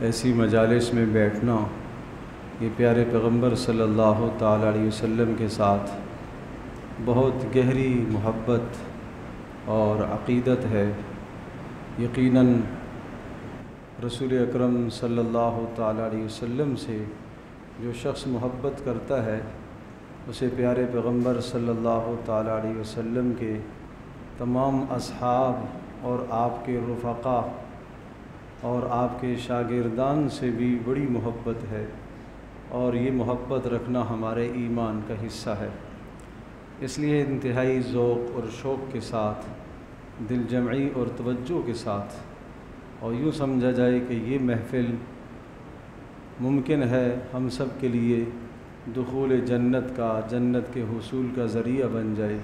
ऐसी मजालिस में बैठना ये प्यारे पैगम्बर सल्लल्लाहु ताला अलैहि वसल्लम के साथ बहुत गहरी मोहब्बत और अक़ीदत है। यकीनन रसूल अकरम सल्लल्लाहु ताला अलैहि वसल्लम से जो शख्स मोहब्बत करता है उसे प्यारे पैगम्बर सल्लल्लाहु ताला अलैहि वसल्लम के तमाम असहाब और आपके रुफ़क़ा और आपके शागिर्दान से भी बड़ी मोहब्बत है, और ये मोहब्बत रखना हमारे ईमान का हिस्सा है। इसलिए इंतहाई ज़ौक़ और शौक़ के साथ, दिल जमई और तवज्जो के साथ, और यूँ समझा जाए कि ये महफ़िल मुमकिन है हम सब के लिए दुख़ूल जन्नत का, जन्नत के हुसूल का ज़रिया बन जाए,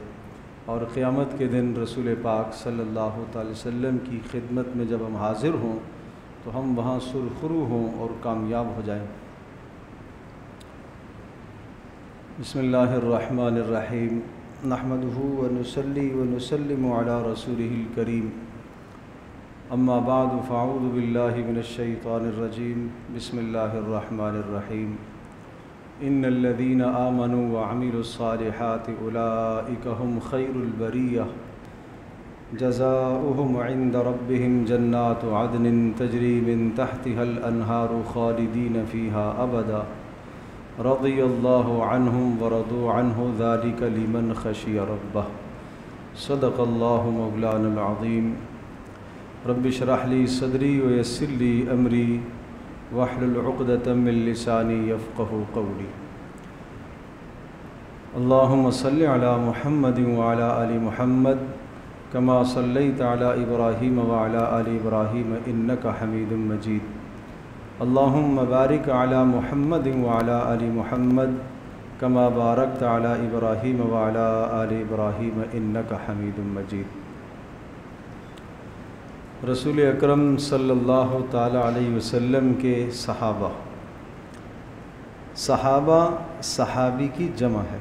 और क़यामत के दिन रसूल पाक सल्लल्लाहु अलैहि वसल्लम की खिदमत में जब हम हाज़िर हों तो हम वहाँ सुरखरू हों और कामयाब हो जाएं। बिस्मिल्लाहिर्रहमानिर्रहीम। नहमदुहु व नुसल्ली व नुसल्लिमु अला रसूलिहिल करीम। अम्मा बाद फ़अऊज़ु बिल्लाहि मिनश शैतानिर रजीम। बिस्मिल्लाहिर्रहमानिर्रहीम। इन्नल्लज़ीना आमनू व अमिलुस सालिहाति उलाइका हुम खैरुल बरिय्या जज़ाउहुम इंद रब्बिहिम जन्नातु अदनिन तजरी मिन तहतिहल अन्हारु खालिदीन फ़ीहा अबदा रज़ियल्लाहु अन्हुम व रदू अन्हु ज़ालिका लिमन खशिय रब्बह। सदक़ल्लाहु मौलानल अज़ीम। रब्बि इश्रह ली सदरी व यस्सिर ली अमरी वहलुल उक़दतम मिन लिसानी यफ़क़हू क़ौली। अल्लाहुम्मा सल्लि अला मुहम्मदिन व अला आलि मुहम्मद कमा सल्लैता अला इब्राहीम व अला आलि इब्राहीम इन्नका हमीदुम मजीद। अल्लाहुम्मा बारिक अला मुहम्मदिन व अला आलि मुहम्मद कमा बारकता अला इब्राहीम व अला आलि इब्राहीम इन्नका हमीदुम मजीद। रसूल अकरम सल्लल्लाहु ताला अलैहि वसल्लम के सहाबा, सहाबा सहाबी की जमा है,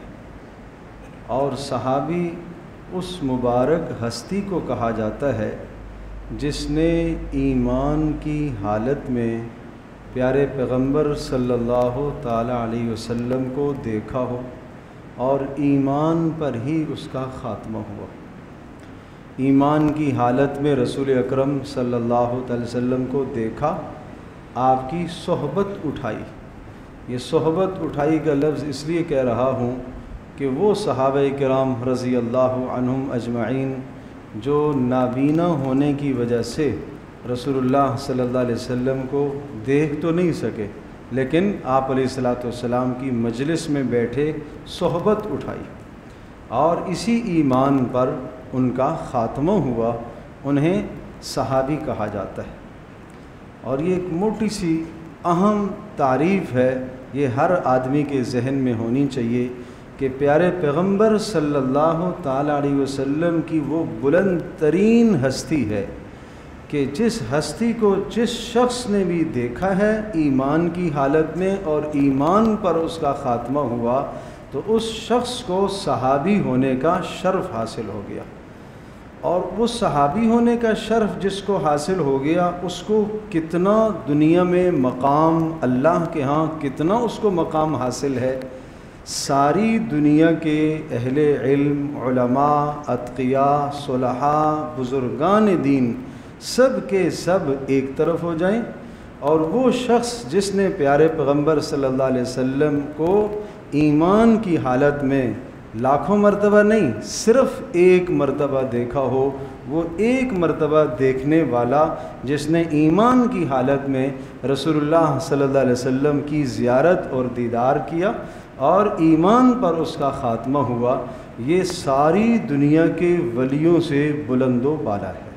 और सहाबी उस मुबारक हस्ती को कहा जाता है जिसने ईमान की हालत में प्यारे पैगम्बर सल्लल्लाहु ताला अलैहि वसल्लम को देखा हो और ईमान पर ही उसका ख़ात्मा हुआ। ईमान की हालत में रसूल अकरम सल्लल्लाहु अलैहि वसल्लम को देखा, आपकी सोहबत उठाई। ये सोहबत उठाई का लफ्ज़ इसलिए कह रहा हूँ कि वो सहाबा किराम रज़ी अल्लाहु अन्हुम अजमईन जो नाबीना होने की वजह से रसूलुल्लाह सल्लल्लाहु अलैहि वसल्लम को देख तो नहीं सके, लेकिन आप अलैहिस्सलातु वस्सलाम की मजलिस में बैठे सोहबत उठाई, और इसी ईमान पर उनका ख़ात्मा हुआ। उन्हें सहाबी कहा जाता है। और ये एक मोटी सी अहम तारीफ़ है, ये हर आदमी के जहन में होनी चाहिए कि प्यारे पैगम्बर सल्लल्लाहु ताला अलैहि वसल्लम की वो बुलंद तरीन हस्ती है कि जिस हस्ती को जिस शख्स ने भी देखा है ईमान की हालत में और ईमान पर उसका ख़ात्मा हुआ, तो उस शख्स को सहाबी होने का शर्फ़ हासिल हो गया। और वो सहाबी होने का शर्फ़ जिसको हासिल हो गया, उसको कितना दुनिया में मकाम, अल्लाह के यहाँ कितना उसको मकाम हासिल है। सारी दुनिया के अहले इल्म, उलमा, अत्क़िया, सुलहा, बुज़ुर्गान दीन सब के सब एक तरफ हो जाएं, और वो शख्स जिसने प्यारे पैगम्बर सल्लल्लाहु अलैहि वसल्लम को ईमान की हालत में लाखों मरतबा नहीं, सिर्फ़ एक मरतबा देखा हो, वो एक मरतबा देखने वाला जिसने ईमान की हालत में रसूलुल्लाह सल्लल्लाहु अलैहि वसल्लम की ज़ियारत और दीदार किया और ईमान पर उसका ख़ात्मा हुआ, ये सारी दुनिया के वलियों से बुलंदो बाला है।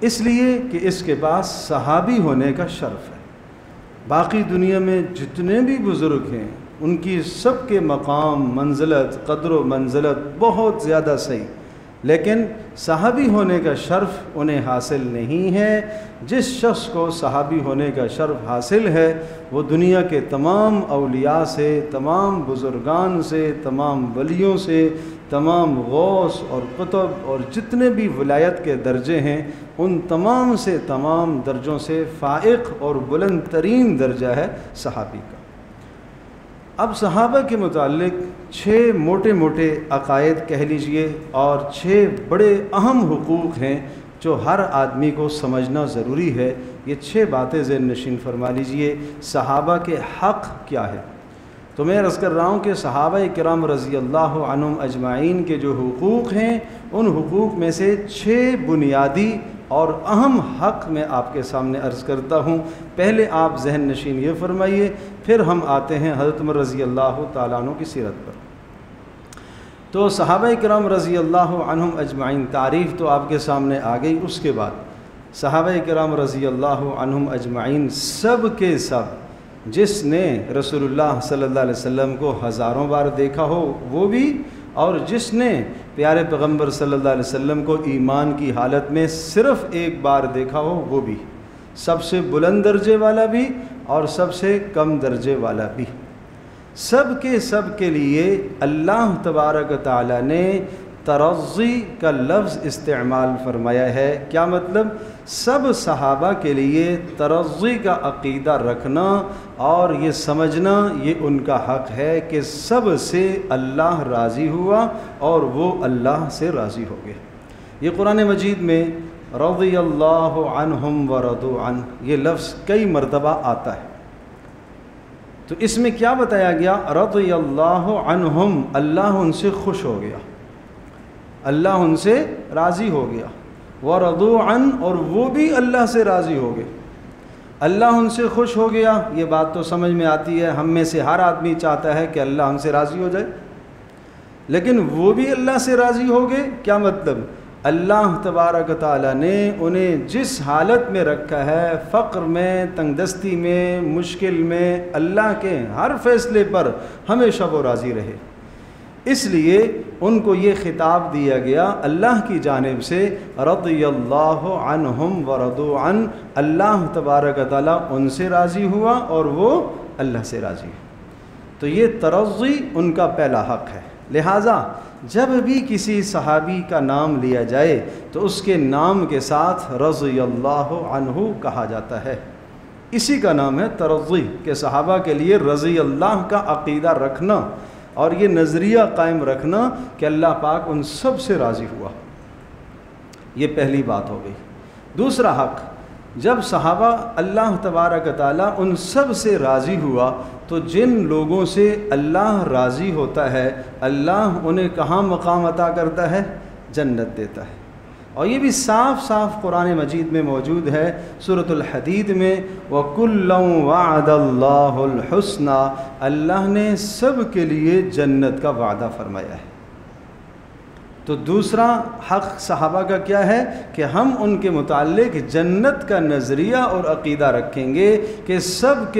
इसलिए कि इसके पास सहाबी होने का शर्फ़ है। बाकी दुनिया में जितने भी बुज़ुर्ग हैं उनकी सब के मकाम, मंज़िलत, क़द्र व मंज़िलत बहुत ज़्यादा सही, लेकिन सहाबी होने का शर्फ उन्हें हासिल नहीं है। जिस शख्स को सहाबी होने का शर्फ हासिल है वो दुनिया के तमाम औलिया से, तमाम बुज़ुर्गान से, तमाम वलियों से, तमाम गौस और कुतुब और जितने भी विलायत के दर्जे हैं उन तमाम से तमाम दर्जों से फ़ाइक़ और बुलंद तरीन दर्जा है सहाबी का। अब सहाबा के मुताल्लिक़ 6 मोटे मोटे अक़ायद कह लीजिए और 6 बड़े अहम हुकूक़ हैं जो हर आदमी को समझना ज़रूरी है। ये 6 बातें ज़हन नशीन फरमा लीजिए। सहाबा के हक़ क्या है? तो मैं अर्ज़ कर रहा हूँ कि सहाबा किराम रज़ी अल्लाह अन्हुम अजमाइन के जो हुकूक़ हैं उन हुकूक़ में से 6 बुनियादी और अहम हक़ मैं आपके सामने अर्ज़ करता हूँ। पहले आप जहन नशीन ये फरमाइए, फिर हम आते हैं हज़रत उमर रज़ी अल्लाह तआला अन्हु की सीरत पर। तो सहाबा किराम रज़ी अल्लाह अन्हुम अजमाइन तारीफ़ तो आपके सामने आ गई। उसके बाद सहाबा किराम रज़ी अल्लाह अन्हुम अजमाइन सब के सब, जिसने रसूलुल्लाह सल्लल्लाहु अलैहि वसल्लम को हज़ारों बार देखा हो वो भी, और जिसने प्यारे पैगम्बर सल्लल्लाहु अलैहि वसल्लम को ईमान की हालत में सिर्फ़ एक बार देखा हो वो भी, सबसे बुलंद दर्जे वाला भी और सबसे कम दर्जे वाला भी, सब के लिए अल्लाह तबारक तआला ने तरज़्ज़ी का लफ्ज़ इस्तेमाल फरमाया है। क्या मतलब? सब सहाबा के लिए तरज़्ज़ी का अक़ीदा रखना और ये समझना ये उनका हक़ है कि सब से अल्लाह राज़ी हुआ और वो अल्लाह से राज़ी हो गए। ये कुरान मजीद में रज़ियल्लाहु अन्हुम व रदू अन ये लफ्ज़ कई मरतबा आता है। तो इसमें क्या बताया गया? रज़ियल्लाहु अन्हुम, अल्लाह उनसे खुश हो गया, अल्लाह उनसे राज़ी हो गया। व रदू अन, और वो भी अल्लाह से राज़ी हो गए। अल्लाह उनसे खुश हो गया, ये बात तो समझ में आती है। हम में से हर आदमी चाहता है कि अल्लाह हमसे राज़ी हो जाए, लेकिन वो भी अल्लाह से राज़ी हो गए। क्या मतलब? अल्लाह तबारक तआला ने उन्हें जिस हालत में रखा है, फ़क्र में, तंगदस्ती में, मुश्किल में, अल्लाह के हर फ़ैसले पर हमेशा वो राज़ी रहे। इसलिए उनको ये ख़िताब दिया गया अल्लाह की जानिब से, रज़ियल्लाहु अन्हुम व रदू अन, अल्लाह तबारक तआला उनसे राज़ी हुआ और वो अल्लाह से राज़ी। तो ये तरज़्ज़ी उनका पहला हक़ है। लिहाजा जब भी किसी सहाबी का नाम लिया जाए तो उसके नाम के साथ रज़ियल्लाहु अन्हु कहा जाता है। इसी का नाम है तरज़्ज़ी, के सहाबा के लिए रज़ी अल्लाह का अक़ीदा रखना और ये नज़रिया कायम रखना कि अल्लाह पाक उन सब से राज़ी हुआ। ये पहली बात हो गई। दूसरा हक़, जब सहाबा अल्लाह तबारक तआला उन सब से राज़ी हुआ तो जिन लोगों से अल्लाह राज़ी होता है अल्लाह उन्हें कहाँ मकाम अता करता है? जन्नत देता है। और ये भी साफ़ साफ़ कुरान मजीद में मौजूद है सूरतुल हदीद में, वकुल्लम वअदल्लाहुल हुस्ना, अल्लाह ने सब के लिए जन्नत का वादा फरमाया है। तो दूसरा हक़ सहाबा का क्या है कि हम उनके मुताल्लिक़ जन्नत का नज़रिया और अक़ीदा रखेंगे कि सब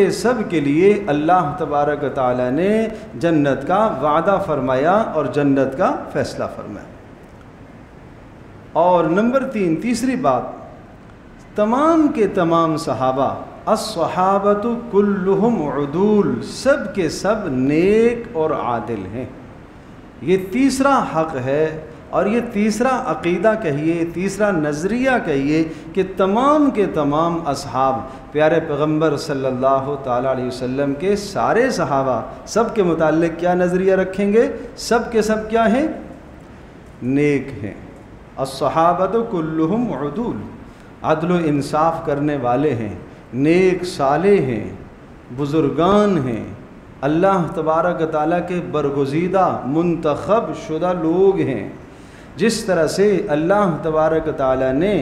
के लिए अल्लाह तबारक तआला ने जन्नत का वादा फरमाया और जन्नत का फ़ैसला फरमाया। और नंबर 3, तीसरी बात, तमाम के तमाम सहाबा, अस्सहाबतु कुल्लुहुम उदूल, सब के सब नेक और आदिल हैं। ये तीसरा हक़ है और ये तीसरा अक़ीदा कहिए, तीसरा नज़रिया कहिए कि तमाम के तमाम असहाब प्यारे पैगम्बर सल्लल्लाहु ताला अलैहि वसल्लम के सारे सहाबा सब के मुताल्लिक़ क्या नज़रिया रखेंगे? सब के सब क्या हैं? नेक हैं। अस्सहाबतु कुल्लुहुम उदूल, अदल इंसाफ करने वाले हैं, नेक साले हैं, बुज़ुर्गान हैं, अल्लाह तबारक तआला के बरगुज़ीदा मुंतखब शुदा लोग हैं। जिस तरह से अल्लाह तबारक तआला ने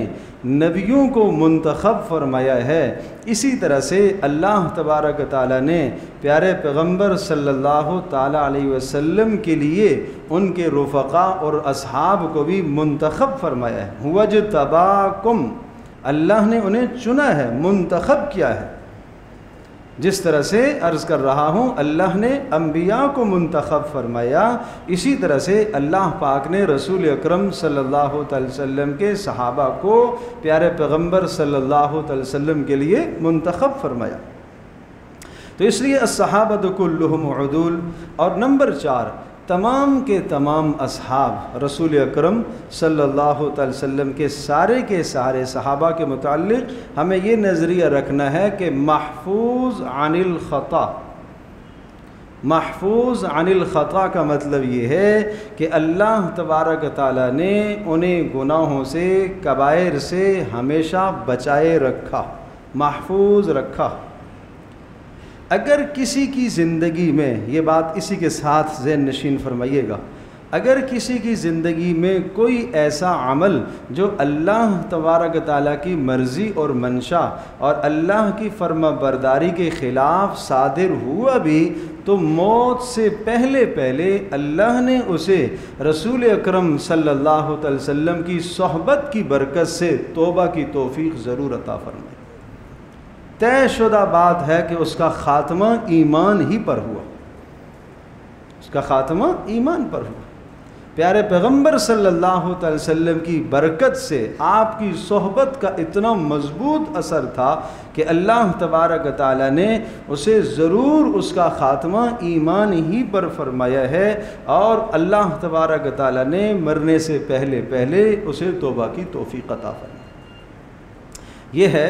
नबियों को मुंतखब फरमाया है, इसी तरह से अल्लाह तबारक तआला ने प्यारे पैगम्बर सल्लल्लाहु ताला अलैहि वसल्लम के लिए उनके रुफ़क़ा और असहाब को भी मुंतखब फरमाया है। वज्तबाकुम, अल्लाह ने उन्हें चुना है, मुंतखब किया है। जिस तरह से अर्ज़ कर रहा हूँ अल्लाह ने अम्बिया को मुंतखब फरमाया, इसी तरह से अल्लाह पाक ने रसूल अकरम सल्लल्लाहु अलैहि वसल्लम के सहाबा को प्यारे पैगम्बर सल्लल्लाहु अलैहि वसल्लम के लिए मुंतखब फरमाया। तो इसलिए अस्सहाबतु कुल्लुहुम उदूल। और नंबर 4, तमाम के तमाम असहाब रसूल अकरम सल्लल्लाहु अलैहि वसल्लम के सारे सहाबा के मुताल्लिक़ हमें ये नज़रिया रखना है कि महफूज अनिल ख़ता। महफूज अनिल ख़ता का मतलब ये है कि अल्लाह तबारक ताला ने उन्हें गुनाहों से, कबायर से हमेशा बचाए रखा, महफूज रखा। अगर किसी की ज़िंदगी में, ये बात इसी के साथ ज़हन नशीन फरमाइएगा, अगर किसी की ज़िंदगी में कोई ऐसा अमल जो अल्लाह तबारक ताला की मर्ज़ी और मंशा और अल्लाह की फर्माबरदारी के ख़िलाफ़ सादिर हुआ भी, तो मौत से पहले पहले अल्लाह ने उसे रसूल अकरम सल्लल्लाहु अलैहि वसल्लम की सोहबत की बरकत से तौबा की तौफ़ीक़ ज़रूर अता फरमाई। तयशुदा बात है कि उसका ख़ात्मा ईमान ही पर हुआ, उसका ख़ात्मा ईमान पर हुआ। प्यारे पैगम्बर सल्लल्लाहु अलैहि वसल्लम की बरकत से आपकी सोहबत का इतना मज़बूत असर था कि अल्लाह तबारक ताला ने उसे ज़रूर उसका ख़ात्मा ईमान ही पर फरमाया है, और अल्लाह तबारक ताला ने मरने से पहले पहले उसे तौबा की तौफ़ीक़ अता फरमाई। ये है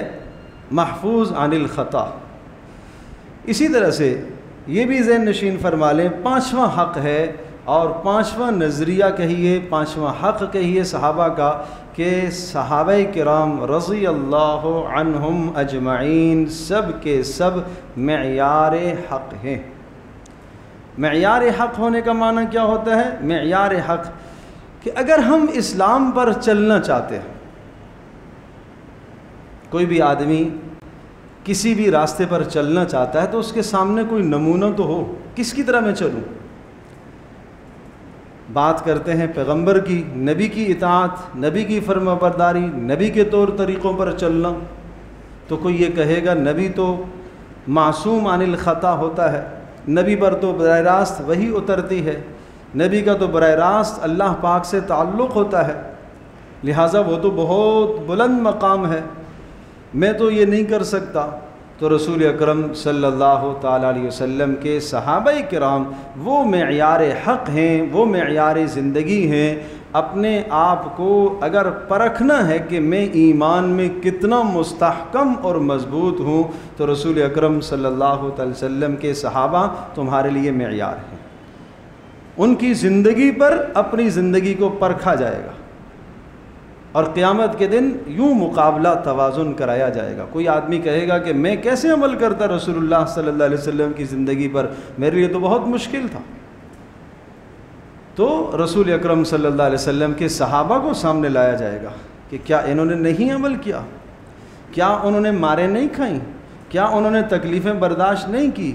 महफूज अनिल ख़ता। इसी तरह से ये भी ज़हन नशीन फरमा लें, 5वां हक़ है और 5वां नज़रिया कहिए, 5वां हक़ कहिए सहाबा का, कि सहाबाए किराम रज़ी अल्लाह अन्हुम अजमईन सब के सब मेयार हक़ हैं। मेयार हक़ होने का माना क्या होता है? मेयार हक़ कि अगर हम इस्लाम पर चलना चाहते हैं, कोई भी आदमी किसी भी रास्ते पर चलना चाहता है तो उसके सामने कोई नमूना तो हो, किसकी तरह मैं चलूँ। बात करते हैं पैगंबर की, नबी की इताअत, नबी की फर्माबरदारी, नबी के तौर तरीक़ों पर चलना, तो कोई ये कहेगा नबी तो मासूम अनिल ख़ता होता है, नबी पर तो बराह रास्त वही उतरती है, नबी का तो बराह रास्त अल्लाह पाक से ताल्लुक़ होता है, लिहाजा वो तो बहुत बुलंद मकाम है, मैं तो ये नहीं कर सकता। तो रसूल अकरम सल्लल्लाहु ताला अलैहि वसल्लम के सहाबाए किराम वो मेयार हक़ हैं, वो मेयार ज़िंदगी हैं। अपने आप को अगर परखना है कि मैं ईमान में कितना मुस्तहकम और मज़बूत हूँ, तो रसूल अकरम सल्लल्लाहु अलैहि वसल्लम के सहाबा तुम्हारे लिए मेयार हैं। उनकी ज़िंदगी पर अपनी ज़िंदगी को परखा जाएगा और क़यामत के दिन यूँ मुकाबला तवाज़ुन कराया जाएगा। कोई आदमी कहेगा कि मैं कैसे अमल करता रसूलुल्लाह सल्लल्लाहु अलैहि वसल्लम की ज़िंदगी पर, मेरे लिए तो बहुत मुश्किल था। तो रसूल अकरम सल्लल्लाहु अलैहि वसल्लम के सहाबा को सामने लाया जाएगा कि क्या इन्होंने नहीं अमल किया, क्या उन्होंने मारें नहीं खाई, क्या उन्होंने तकलीफ़ें बर्दाश्त नहीं की,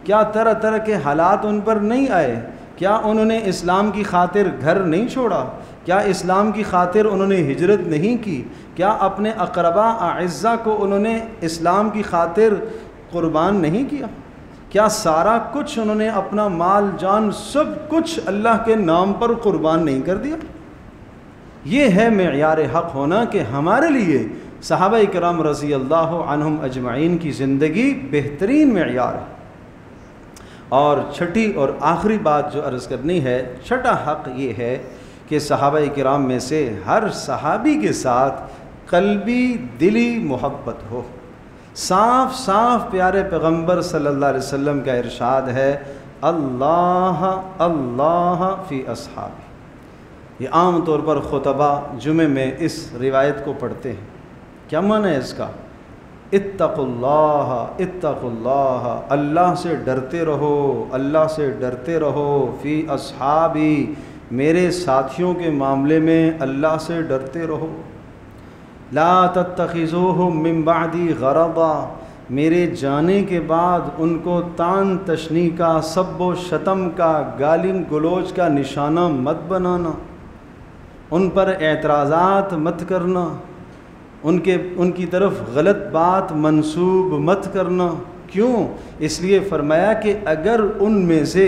क्या तरह तरह के हालात उन पर नहीं आए, क्या उन्होंने इस्लाम की खातिर घर नहीं छोड़ा, क्या इस्लाम की खातिर उन्होंने हिजरत नहीं की, क्या अपने अक़रबा अज़्ज़ा को उन्होंने इस्लाम की खातिर क़ुरबान नहीं किया, क्या सारा कुछ उन्होंने अपना माल जान सब कुछ अल्लाह के नाम पर क़ुरबान नहीं कर दिया। ये है मेयार हक़ होना कि हमारे लिए सहाबाए किराम रज़ी अल्लाह अन्हुम अजमईन की ज़िंदगी बेहतरीन मेयार है। और छठी और आखिरी बात जो अर्ज़ करनी है, छठा हक़ ये है कि सहाबाए किराम में से हर सहाबी के साथ क़ल्बी दिली मोहब्बत हो। साफ़ साफ़ प्यारे पैगम्बर सल्लल्लाहु अलैहि वसल्लम का इरशाद है, अल्लाह अल्लाह फ़ी अस्हाबी। ये आम तौर पर खुतबा जुमे में इस रिवायत को पढ़ते हैं। क्या माना है इसका? इत्तक़ुल्लाह इत्तक़ुल्लाह, अल्लाह से डरते रहो, अल्लाह से डरते रहो, फ़ी अस्हाबी, मेरे साथियों के मामले में अल्लाह से डरते रहो। ला तत्तखिज़ूहुम मिन बादी गरदा, मेरे जाने के बाद उनको तान तशनी का, सब्बो शतम का, गालिन गलोच का निशाना मत बनाना, उन पर एतराज़ात मत करना, उनकी तरफ गलत बात मंसूब मत करना। क्यों? इसलिए फरमाया कि अगर उनमें से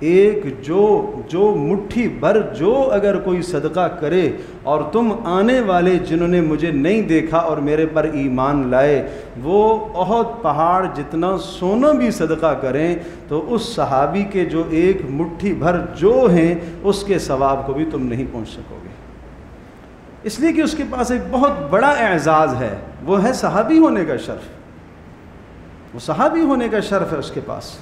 एक जो मुट्ठी भर जो अगर कोई सदका करे और तुम आने वाले जिन्होंने मुझे नहीं देखा और मेरे पर ईमान लाए वो ओहद पहाड़ जितना सोना भी सदका करें तो उस सहाबी के जो एक मुट्ठी भर जो हैं उसके सवाब को भी तुम नहीं पहुंच सकोगे। इसलिए कि उसके पास एक बहुत बड़ा एजाज़ है, वो है सहाबी होने का शर्फ, वो सहाबी होने का शर्फ है उसके पास।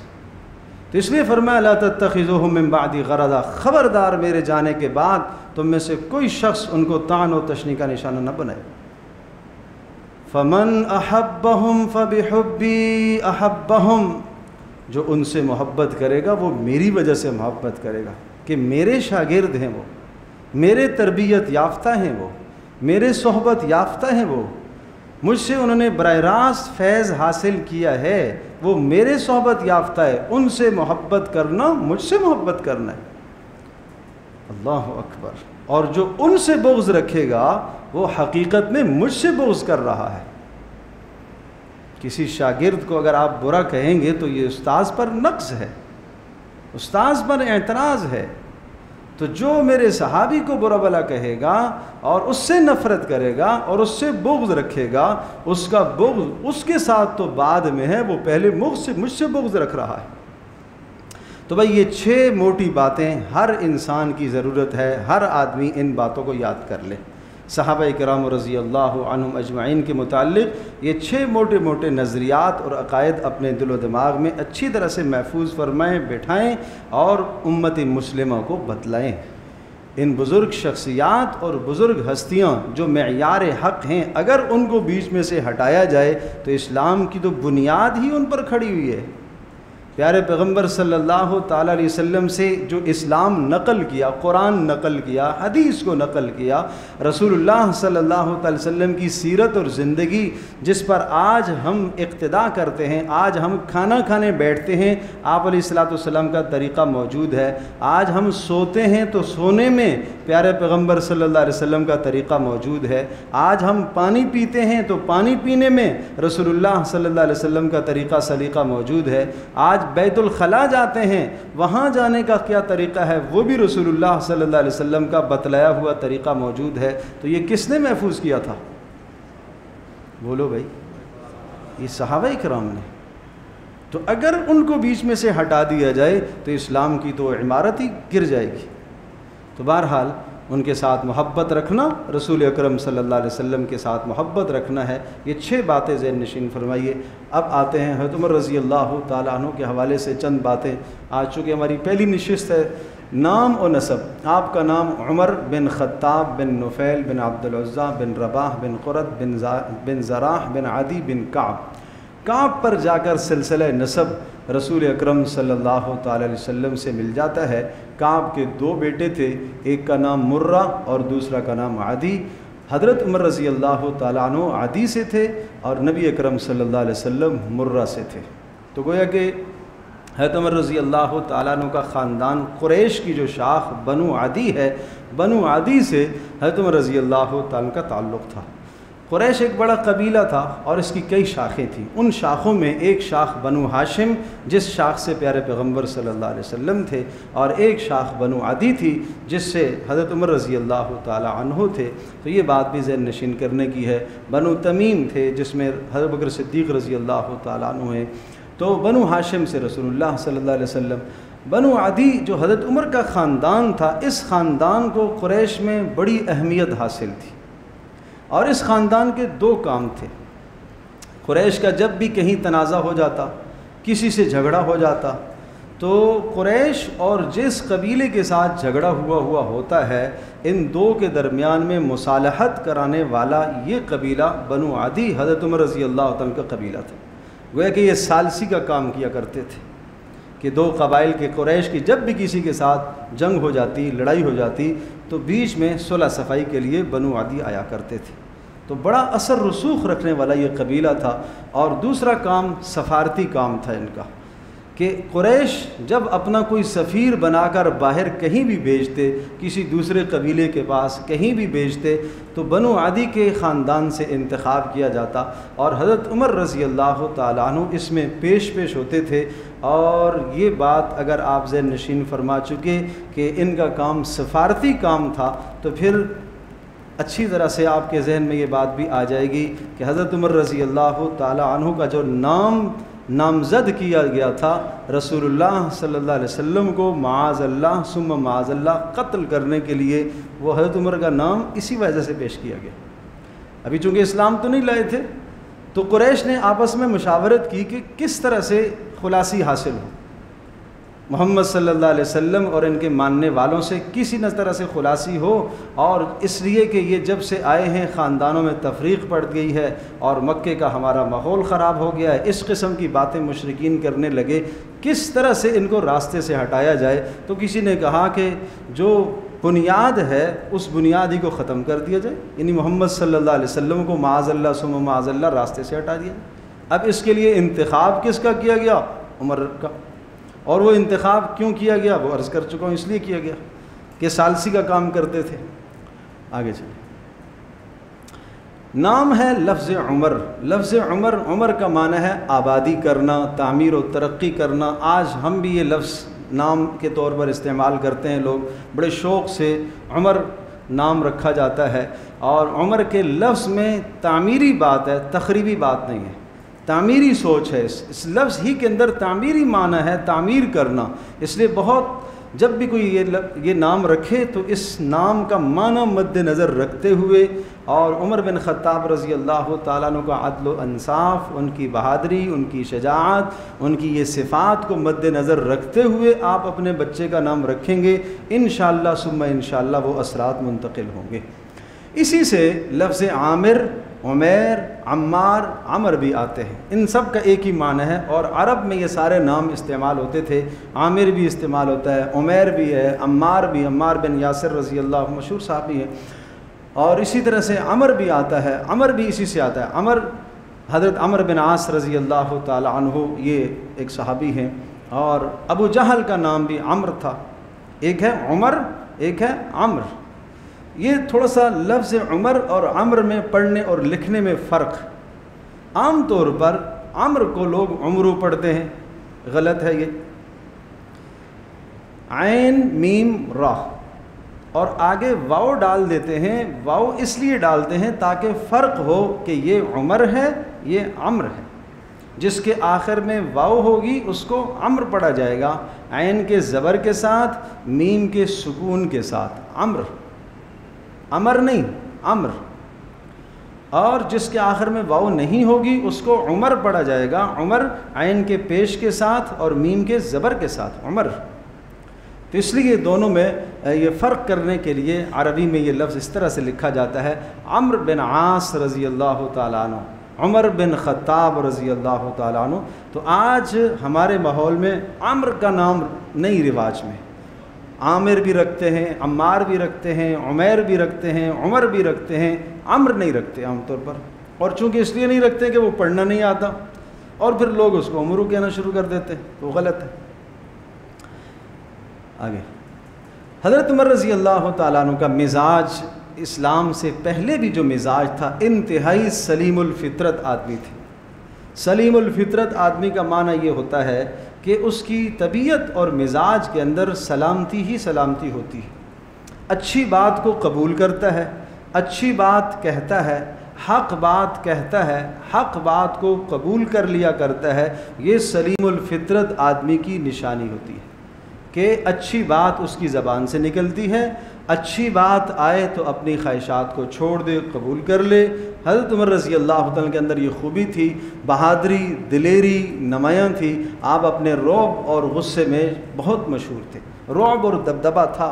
तो इसलिए फरमाया ला तत्तखिज़ूहुम मिन बादी गरदा, ख़बरदार मेरे जाने के बाद तुम में से कोई शख्स उनको तान और तशनी का निशाना न बनाए। फ़मन अहब्बहुम फ़बिहुब्बी अहब्बहुम, जो उनसे मोहब्बत करेगा वो मेरी वजह से मोहब्बत करेगा कि मेरे शागिर्द हैं, वो मेरे तरबियत याफ्ता हैं, वो मेरे सोहबत याफ्ता हैं, वो मुझसे उन्होंने बराह रास्त फैज़ हासिल किया है, वो मेरे सोहबत याफ्ता है। उनसे मोहब्बत करना मुझसे मोहब्बत करना है। अल्लाह अकबर। और जो उनसे बुग़्ज़ रखेगा वो हकीकत में मुझसे बुग़्ज़ कर रहा है। किसी शागिर्द को अगर आप बुरा कहेंगे तो ये उस्ताज़ पर नक़्स है, उस्ताज़ पर एतराज़ है। तो जो मेरे सहाबी को बुरा भला कहेगा और उससे नफ़रत करेगा और उससे बुग़्ज़ रखेगा, उसका बुग़्ज़ उसके साथ तो बाद में है, वो पहले मुझसे बुग़्ज़ रख रहा है। तो भाई ये 6 मोटी बातें हर इंसान की ज़रूरत है, हर आदमी इन बातों को याद कर ले। सहाबा इकराम रज़ी अल्लाह अन्हुम अजमाइन के मुताल्लिक़ ये 6 मोटे मोटे नज़रियात और अक़ायद अपने दिल व दिमाग में अच्छी तरह से महफूज फरमाएँ, बैठाएँ और उम्मत मुस्लिमा को बतलाएँ। इन बुज़ुर्ग शख्सियात और बुज़ुर्ग हस्तियाँ जो मेयार हक़ हैं, अगर उनको बीच में से हटाया जाए तो इस्लाम की तो बुनियाद ही उन पर खड़ी हुई है। प्यारे पैगम्बर सल्लल्लाहु ताला अलैहि वसल्लम से जो इस्लाम नकल किया, कुरान नकल किया, हदीस को नकल किया, रसूलुल्लाह सल्लल्लाहु ताला अलैहि वसल्लम की सीरत और ज़िंदगी जिस पर आज हम इक़्तिदा करते हैं, आज हम खाना खाने बैठते हैं, आप अलैहिस्सलाम का तरीक़ा मौजूद है। आज हम सोते हैं तो सोने में प्यारे पैगम्बर सल्लल्लाहु अलैहि वसल्लम का तरीक़ा मौजूद है। आज हम पानी पीते हैं तो पानी पीने में रसूलुल्लाह सल्लल्लाहु अलैहि वसल्लम का तरीक़ा सलीक़ा मौजूद है। आज बैतुल खला जाते हैं, वहाँ जाने का क्या तरीक़ा है वो भी रसूलुल्लाह सल्लल्लाहु अलैहि वसल्लम का बतलाया हुआ तरीक़ा मौजूद है। तो ये किसने महफूज किया था? बोलो भाई, ये सहाबा इकराम ने। तो अगर उनको बीच में से हटा दिया जाए तो इस्लाम की तो इमारत ही गिर जाएगी। तो बहरहाल उनके साथ मोहब्बत रखना, रसूल अकरम सल्लल्लाहु अलैहि वसल्लम के साथ मोहब्बत रखना है। ये 6 बातें ज़हन नशीन फरमाइए। अब आते हैं हज़रत उमर रज़ी अल्लाह ताला अन्हु के हवाले से चंद बातें। आज चूँकि हमारी पहली नशिस्त है नाम और नसब, आपका नाम उमर बिन ख़त्ताब बिन नुफ़ैल बिन अब्दुल उज़्ज़ा बिन रबाह बिन क़ुरत बिन ज़राह बिन आदी बिन काब पर जाकर सिलसिला नसब रसूल अकरम सल्लल्लाहु ताला अलैहि वसल्लम से मिल जाता है। काब के 2 बेटे थे, एक का नाम मुर्रा और दूसरा का नाम आदी। हज़रत उमर रज़ी अल्लाह ताला अन्हु आदी से थे और नबी अकरम सल्लल्लाहु अलैहि वसल्लम मुर्रा से थे। तो गोया कि हज़रत उमर रज़ी अल्लाह ताला अन्हु का ख़ानदान कुरैश की जो शाख बनु आदी है, बनु आदी से हज़रत उमर रज़ी अल्लाह ताला का ताल्लुक़ था। कुरैश एक बड़ा कबीला था और इसकी कई शाखें थीं। उन शाखों में एक शाख बनु हाशिम, जिस शाख से प्यारे पैगम्बर सल्लल्लाहु अलैहि वसल्लम थे, और एक शाख बनु आदी थी जिससे हज़रत उमर रज़ी अल्लाह ताला अन्हु थे। तो ये बात भी ज़हन नशीन करने की है। बनु तमीम थे जिसमें हज़रत बकर सिद्दीक़ रज़ी अल्लाह ताला अन्हु हैं। तो बनु हाशिम से रसूलुल्लाह सल्लल्लाहु अलैहि वसल्लम। बनु आदी जो हज़रत उमर का ख़ानदान था, इस ख़ानदान को कुरैश में बड़ी अहमियत हासिल थी और इस ख़ानदान के 2 काम थे। कुरैश का जब भी कहीं तनाज़ा हो जाता, किसी से झगड़ा हो जाता, तो कुरैश और जिस कबीले के साथ झगड़ा हुआ होता है, इन 2 के दरमियान में मुसालहत कराने वाला ये कबीला बनु आदी हज़रत उमर रज़ी अल्लाह तआला का कबीला था। गोया कि ये सालसी का काम किया करते थे कि 2 कबाइल के कुरैश की जब भी किसी के साथ जंग हो जाती, लड़ाई हो जाती, तो बीच में सुलह सफ़ाई के लिए बनु आदी आया करते थे। तो बड़ा असर रसूख रखने वाला ये कबीला था। और दूसरा काम सफ़ारती काम था इनका कि कुरैश जब अपना कोई सफ़ीर बनाकर बाहर कहीं भी भेजते, किसी दूसरे कबीले के पास कहीं भी भेजते, तो बनु आदी के ख़ानदान से इंतखाब किया जाता और हज़रत उमर रज़ी अल्लाह ताला अन्हु इसमें पेश होते थे। और ये बात अगर आप ज़हन नशीन फरमा चुके कि इनका काम सफ़ारती काम था, तो फिर अच्छी तरह से आपके जहन में ये बात भी आ जाएगी कि हज़रत उमर रज़ी अल्लाह ताला अन्हु का जो नामज़द किया गया था रसूलुल्लाह सल्लल्लाहु अलैहि वसल्लम को माअज़ल्लाह सुम्मा माअज़ल्लाह कत्ल करने के लिए, वो हज़रत उमर का नाम इसी वजह से पेश किया गया। अभी चूँकि इस्लाम तो नहीं लाए थे, तो कुरैश ने आपस में मुशावरत की कि किस तरह से खुलासी हासिल हो, मोहम्मद सल्लल्लाहु अलैहि वसल्लम और इनके मानने वालों से किसी न तरह से खुलासी हो। और इसलिए कि ये जब से आए हैं ख़ानदानों में तफरीक़ पड़ गई है और मक्के का हमारा माहौल ख़राब हो गया है, इस किस्म की बातें मुशरिकीन करने लगे, किस तरह से इनको रास्ते से हटाया जाए। तो किसी ने कहा कि जो बुनियाद है उस बुनियादी को ख़त्म कर दिया जाए, यानी मोहम्मद सल्लल्लाहु अलैहि वसल्लम को माअज़ल्लाह सुम्मा माअज़ल्लाह रास्ते से हटा दिया। अब इसके लिए इंतखाब किसका किया गया? उमर का। और वो इंतखाब क्यों किया गया वो अर्ज़ कर चुका हूँ, इसलिए किया गया कि सालसी का काम करते थे। आगे चलिए, नाम है लफ्ज़ उमर। लफ्ज़ उमर, उमर का माना है आबादी करना, तामीर और तरक्की करना। आज हम भी ये लफ्ज़ नाम के तौर पर इस्तेमाल करते हैं, लोग बड़े शौक़ से उमर नाम रखा जाता है। और उमर के लफ्ज़ में तामीरी बात है, तखरीबी बात नहीं है, तामीरी सोच है। इस लफ्ज़ ही के अंदर तामीरी माना है, तामीर करना। इसलिए बहुत जब भी कोई ये नाम रखे तो इस नाम का माना मद्देनज़र रखते हुए, और उमर बिन ख़त्ताब रज़ी अल्लाह ताला अन्हु का अदल व इंसाफ, उनकी बहादरी, उनकी शजाअत, उनकी ये सिफ़ात को मद्देनज़र रखते हुए आप अपने बच्चे का नाम रखेंगे, इंशाअल्लाह सुम्मा इंशाअल्लाह वो असरात मुंतकिल होंगे। इसी से लफ्ज़ आमिर, उमैर, अम्मार, अमर भी आते हैं। इन सब का एक ही माना है और अरब में ये सारे नाम इस्तेमाल होते थे। आमिर भी इस्तेमाल होता है, उमैर भी है, अम्मार भी, अम्मार बिन यासिर रज़ी अल्लाह मशहूर साहबी हैं। और इसी तरह से अमर भी आता है, अमर भी इसी से आता है। अमर हज़रत अमर बिन आस रज़ी अल्लाह ताला अन्हु, ये एक सहाबी हैं। और अबू जहल का नाम भी अमर था। एक है उमर, एक है अमर। ये थोड़ा सा लफ्ज़ उमर और अमर में पढ़ने और लिखने में फ़र्क। आम तौर पर अमर को लोग उमरू पढ़ते हैं, गलत है ये। आइन मीम रा और आगे वाव डाल देते हैं। वाव इसलिए डालते हैं ताकि फ़र्क हो कि ये उमर है, ये अमर है। जिसके आखिर में वाव होगी उसको अमर पढ़ा जाएगा, आइन के ज़बर के साथ, मीम के सुकून के साथ। अमर, अमर नहीं, अमर। और जिसके आखिर में वाव नहीं होगी उसको उमर पढ़ा जाएगा, उमर आइन के पेश के साथ और मीम के ज़बर के साथ, उमर। तो इसलिए दोनों में ये फ़र्क करने के लिए अरबी में ये लफ्ज़ इस तरह से लिखा जाता है, अम्र बिन आस रज़ी अल्लाह ताला अन्हु, उमर बिन ख़त्ताब रज़ी अल्लाह ताला अन्हु। तो आज हमारे माहौल में अम्र का नाम नहीं रिवाज में, आमिर भी रखते हैं, अम्मार भी रखते हैं, उमैर भी रखते हैं, उमर भी रखते हैं, अम्र नहीं रखते आमतौर पर। और चूँकि इसलिए नहीं रखते कि वो पढ़ना नहीं आता, और फिर लोग उसको उमरू कहना शुरू कर देते हैं, तो गलत है। आगे हज़रत उमर रज़ी अल्लाह ताला अन्हु का मिजाज इस्लाम से पहले भी जो मिजाज था, इंतहाई सलीमुल फ़ितरत आदमी थे। सलीमुल फ़ितरत आदमी का माना ये होता है कि उसकी तबीयत और मिजाज के अंदर सलामती ही सलामती होती है। अच्छी बात को कबूल करता है, अच्छी बात कहता है, हक़ बात कहता है, हक़ बात को कबूल कर लिया करता है। ये सलीमुल फ़ितरत आदमी की निशानी होती है कि अच्छी बात उसकी ज़बान से निकलती है, अच्छी बात आए तो अपनी ख्वाहिशात को छोड़ दे, कबूल कर ले। हज़रत उमर रज़ी अल्लाह तआला के अंदर ये खूबी थी, बहादरी, दिलेरी नुमायाँ थी। आप अपने रौब और गुस्से में बहुत मशहूर थे, रौब और दबदबा था।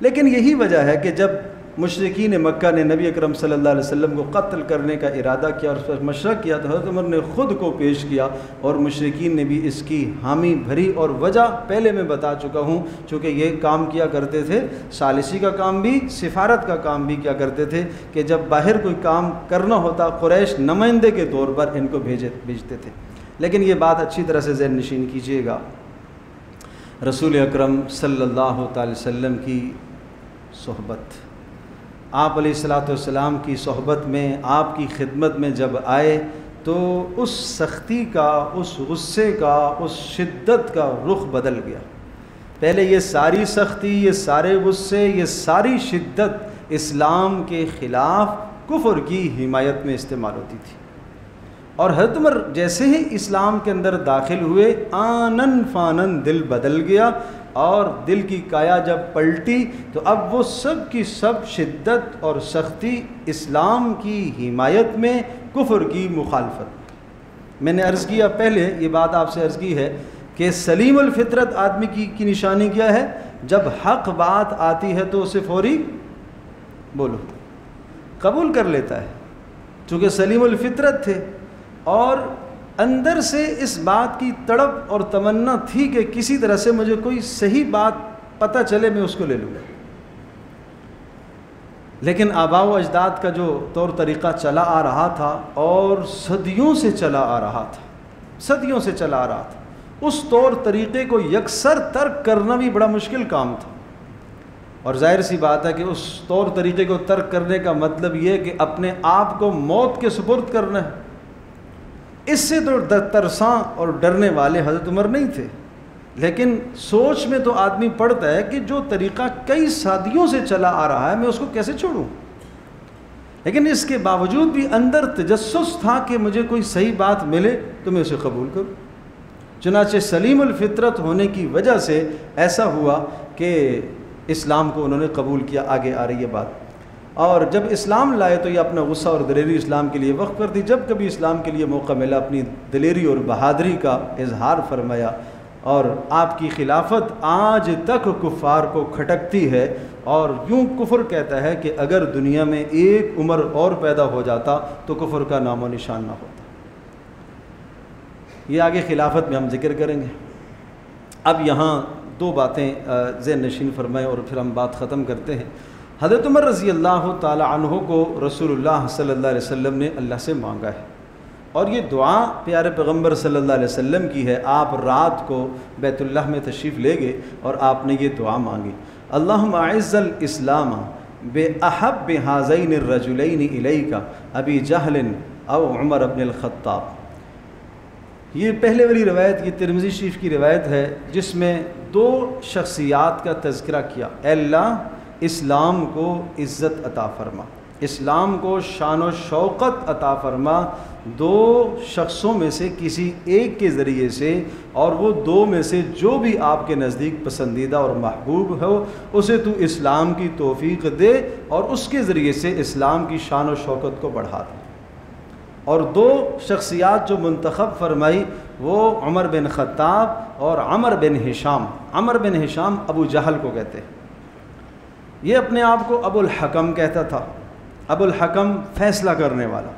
लेकिन यही वजह है कि जब मुशरिकीन मक्का ने नबी अकरम सल्लल्लाहु अलैहि वसल्लम को कत्ल करने का इरादा किया और उस पर मशरक़ किया, तो हज़रत उमर ने ख़ुद को पेश किया और मुशरिकीन ने भी इसकी हामी भरी। और वजह पहले मैं बता चुका हूँ, चूँकि ये काम किया करते थे, सालिसी का काम भी, सिफारत का काम भी किया करते थे कि जब बाहर कोई काम करना होता कुरैश नुमाइंदे के तौर पर इनको भेजते थे। लेकिन ये बात अच्छी तरह से ज़हन नशीन कीजिएगा, रसूल अकरम सल्लल्लाहु अलैहि वसल्लम की सोहबत, आप अलैहिस्सलाम की सोहबत में, आपकी खिदमत में जब आए तो उस सख्ती का, उस गुस्से का, उस शिद्दत का रुख बदल गया। पहले ये सारी सख्ती, ये सारे गुस्से, ये सारी शिद्दत इस्लाम के ख़िलाफ़ कुफ्र की हिमायत में इस्तेमाल होती थी। और हज़रत उमर जैसे ही इस्लाम के अंदर दाखिल हुए, आनन फानन दिल बदल गया, और दिल की काया जब पलटी तो अब वो सब की सब शिद्दत और सख्ती इस्लाम की हिमायत में, कुफ्र की मुखालफत। मैंने अर्ज़ किया पहले, ये बात आपसे अर्ज़ की है कि सलीमुल फितरत आदमी की निशानी क्या है? जब हक़ बात आती है तो उसे फौरी बोलो कबूल कर लेता है, चूँकि सलीमुल फितरत थे और अंदर से इस बात की तड़प और तमन्ना थी कि किसी तरह से मुझे कोई सही बात पता चले, मैं उसको ले लूँगा। लेकिन आबा व अजदाद का जो तौर तरीक़ा चला आ रहा था और सदियों से चला आ रहा था, सदियों से चला आ रहा था, उस तौर तरीक़े को यकसर तर्क करना भी बड़ा मुश्किल काम था। और ज़ाहिर सी बात है कि उस तौर तरीक़े को तर्क करने का मतलब ये कि अपने आप को मौत के सुपुर्द करना है। इससे तो तरसां और डरने वाले हज़रत उमर नहीं थे, लेकिन सोच में तो आदमी पड़ता है कि जो तरीक़ा कई सदियों से चला आ रहा है मैं उसको कैसे छोड़ूं। लेकिन इसके बावजूद भी अंदर तजस्सुस था कि मुझे कोई सही बात मिले तो मैं उसे कबूल करूं। चुनाचे सलीमुल फितरत होने की वजह से ऐसा हुआ कि इस्लाम को उन्होंने कबूल किया। आगे आ रही है बात। और जब इस्लाम लाए तो ये अपना गुस्सा और दिलेरी इस्लाम के लिए वक्फ कर दी। जब कभी इस्लाम के लिए मौका मिला अपनी दिलेरी और बहादरी का इजहार फरमाया, और आपकी खिलाफत आज तक कुफ़ार को खटकती है। और यूँ कुफ्र कहता है कि अगर दुनिया में एक उमर और पैदा हो जाता तो कुफ्र का नामो निशान ना होता। ये आगे खिलाफत में हम जिक्र करेंगे। अब यहाँ दो बातें ज़हन नशीन फरमाएँ और फिर हम बात ख़त्म करते हैं। हज़रत उमर रज़ी अल्लाह ताला अन्हु को रसूलुल्लाह सल्लल्लाहु अलैहि वसल्लम ने अल्लाह से मांगा है, और ये दुआ प्यारे पैगम्बर सल्लल्लाहु अलैहि वसल्लम की है। आप रात को बैतुल्लाह में तशरीफ़ ले गए और आपने ये दुआ मांगी, अल्लाहुम्मा अइज़्ज़ल इस्लाम बिअहब्बि हाज़ैनि अर्रजुलैनि इलैका अबी जहलिन औ उमर इब्नुल ख़त्ताब। ये पहले वाली रवायत, ये तिरमिज़ी शरीफ की रवायत है जिसमें दो शख्सियात का तज़किरा किया। अल्लाह इस्लाम को इज़्ज़त अता फ़रमा, इस्लाम को शान व शौक़त अता फ़रमा दो शख्सों में से किसी एक के ज़रिए से, और वो दो में से जो भी आपके नज़दीक पसंदीदा और महबूब हो उसे तू इस्लाम की तौफ़ीक़ दे और उसके ज़रिए से इस्लाम की शान व शौक़त को बढ़ा दे। और दो शख्सियात जो मुंतखब फरमाई वो उमर बिन ख़त्ताब और अमर बिन हिशाम। अमर बिन हिशाम अबू जहल को कहते हैं। ये अपने आप को अबुल हकम कहता था। अबुल हकम फ़ैसला करने वाला,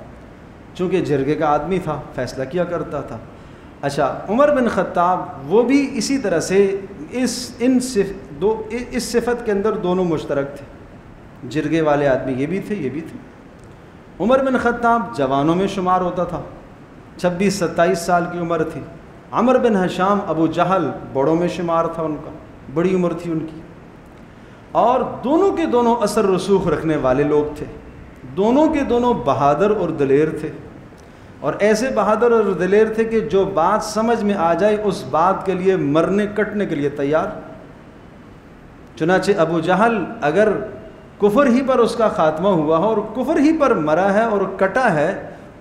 चूँकि जिरगे का आदमी था, फ़ैसला किया करता था। अच्छा, उमर बिन ख़त्ताब वो भी इसी तरह से इस सिफ़त के अंदर दोनों मुश्तरक थे। जिरगे वाले आदमी ये भी थे, ये भी थे। उमर बिन ख़त्ताब जवानों में शुमार होता था, 26-27 साल की उम्र थी। अमर बिन हिशाम अबू जहल बड़ों में शुमार था, उनका बड़ी उम्र थी उनकी। और दोनों के दोनों असर रसूख रखने वाले लोग थे, दोनों के दोनों बहादुर और दलेर थे। और ऐसे बहादुर और दलेर थे कि जो बात समझ में आ जाए उस बात के लिए मरने कटने के लिए तैयार। चुनाचे अबू जहल अगर कुफ्र ही पर उसका ख़ात्मा हुआ हो और कुफ्र ही पर मरा है और कटा है,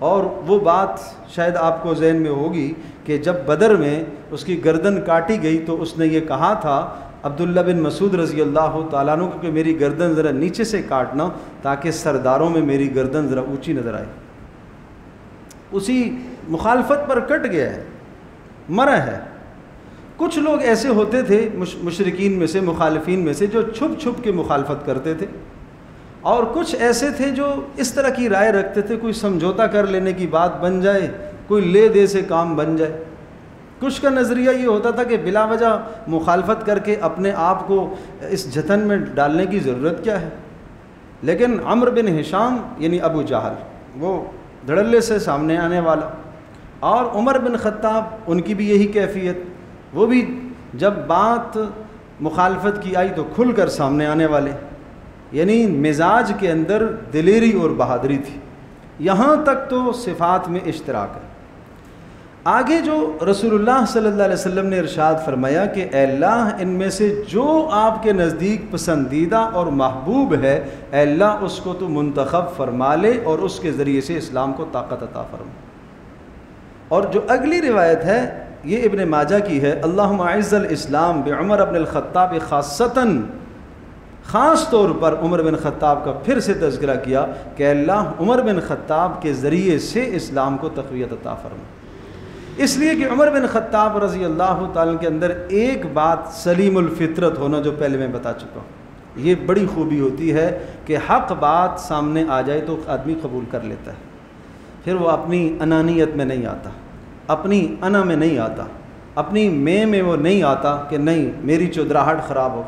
और वो बात शायद आपको ज़हन में होगी कि जब बदर में उसकी गर्दन काटी गई तो उसने ये कहा था अब्दुल्ला बिन मसूद रज़ी अल्लाह ताला अन्हु कि मेरी गर्दन ज़रा नीचे से काटना ताकि सरदारों में मेरी गर्दन ज़रा ऊंची नज़र आए। उसी मुखालफत पर कट गया है, मरा है। कुछ लोग ऐसे होते थे मुशरिकीन में से, मुखालिफिन में से, जो छुप छुप के मुखालफत करते थे, और कुछ ऐसे थे जो इस तरह की राय रखते थे कोई समझौता कर लेने की बात बन जाए, कोई ले दे से काम बन जाए। कुछ का नज़रिया ये होता था कि बिला वजह मुखालफत करके अपने आप को इस जतन में डालने की ज़रूरत क्या है। लेकिन अमर बिन हिशाम यानी अबू जहल वो धड़ल्ले से सामने आने वाला, और उमर बिन ख़त्ताब उनकी भी यही कैफियत, वो भी जब बात मुखालफत की आई तो खुल कर सामने आने वाले, यानी मिजाज के अंदर दिलेरी और बहादुरी थी। यहाँ तक तो सिफ़ात में इश्तराक है। आगे जो रसूलुल्लाह सल्लल्लाहु अलैहि वसल्लम ने इरशाद फरमाया कि अल्लाह इनमें से जो आपके नज़दीक पसंदीदा और महबूब है, अल्लाह उसको तो मुंतखब फरमा ले और उसके ज़रिए से इस्लाम को ताकत अता फरमा। और जो अगली रिवायत है ये इब्न माजा की है, अल्लाहुम्मा अइज़्ज़िल इस्लाम बि उमर इब्न अल-ख़त्ताब ख़ासतन, ख़ास तौर पर उमर बिन ख़त्ताब का फिर से तज़किरा किया कि अल्लाह उमर बिन ख़त्ताब के ज़रिए से इस्लाम को तक़वियत अता फरमा। इसलिए कि उमर बिन ख़त्ताब रज़ी अल्लाह ताला के अंदर एक बात सलीमुल फ़ितरत होना, जो पहले मैं बता चुका हूँ, ये बड़ी खूबी होती है कि हक़ बात सामने आ जाए तो आदमी कबूल कर लेता है, फिर वो अपनी अनानियत में नहीं आता, अपनी अना में नहीं आता, अपनी में वो नहीं आता कि नहीं मेरी चौधराहट ख़राब हो।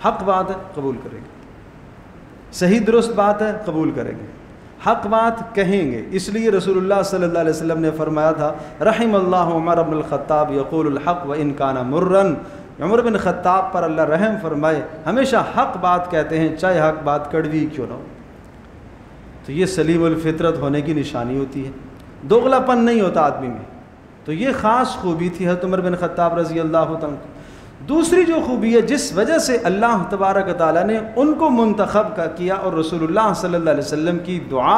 हक़ बात है कबूल करेंगे, सही दुरुस्त बात है कबूल करेंगे, हक़ बात कहेंगे। इसलिए रसूलुल्लाह सल्लल्लाहु अलैहि वसल्लम ने फरमाया था, रहिमल्लाहु उमर इब्न अल-ख़त्ताब यक़ूलुल हक़ व इन काना मुर्रन, उमर बिन ख़त्ताब पर अल्लाह रहम फरमाए, हमेशा हक़ बात कहते हैं चाहे हक़ बात कड़वी क्यों ना हो। तो ये सलीमुल फ़ितरत होने की निशानी होती है, दोगलापन नहीं होता आदमी में। तो ये ख़ास खूबी थी हज़रत उमर बिन ख़त्ताब रज़ी अल्लाह तआला। दूसरी जो खूबी है जिस वजह से अल्लाह तबारक व तआला ने उनको मुंतखब का किया और रसूलुल्लाह सल्लल्लाहु अलैहि वसल्लम की दुआ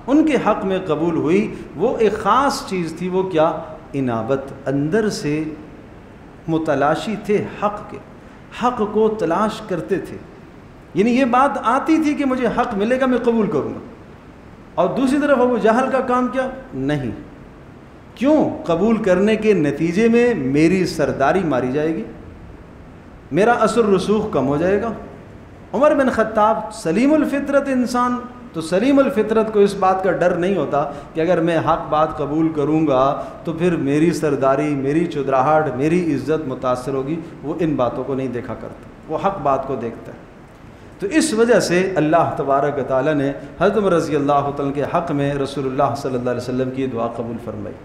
उनके हक़ में कबूल हुई, वो एक ख़ास चीज़ थी। वो क्या? इनाबत, अंदर से मुतलाशी थे हक़ के, हक़ को तलाश करते थे। यानी ये बात आती थी कि मुझे हक़ मिलेगा मैं कबूल करूँगा। और दूसरी तरफ अबू जहल का काम क्या? नहीं, क्यों? कबूल करने के नतीजे में मेरी सरदारी मारी जाएगी, मेरा असर रसूख कम हो जाएगा। उमर बिन ख़त्ताब सलीमुल फ़ितरत इंसान, तो सलीमुल फ़ितरत को इस बात का डर नहीं होता कि अगर मैं हक़ बात कबूल करूँगा तो फिर मेरी सरदारी, मेरी चुदराहट, मेरी इज़्ज़त मुतासर होगी। वो इन बातों को नहीं देखा करता, वो हक़ बात को देखता है। तो इस वजह से अल्लाह तबारक व तआला ने हज़रत उमर रज़ी अल्लाह तआला के हक़ में रसूलुल्लाह सल्लल्लाहु अलैहि वसल्लम की दुआ कबूल फरमाई।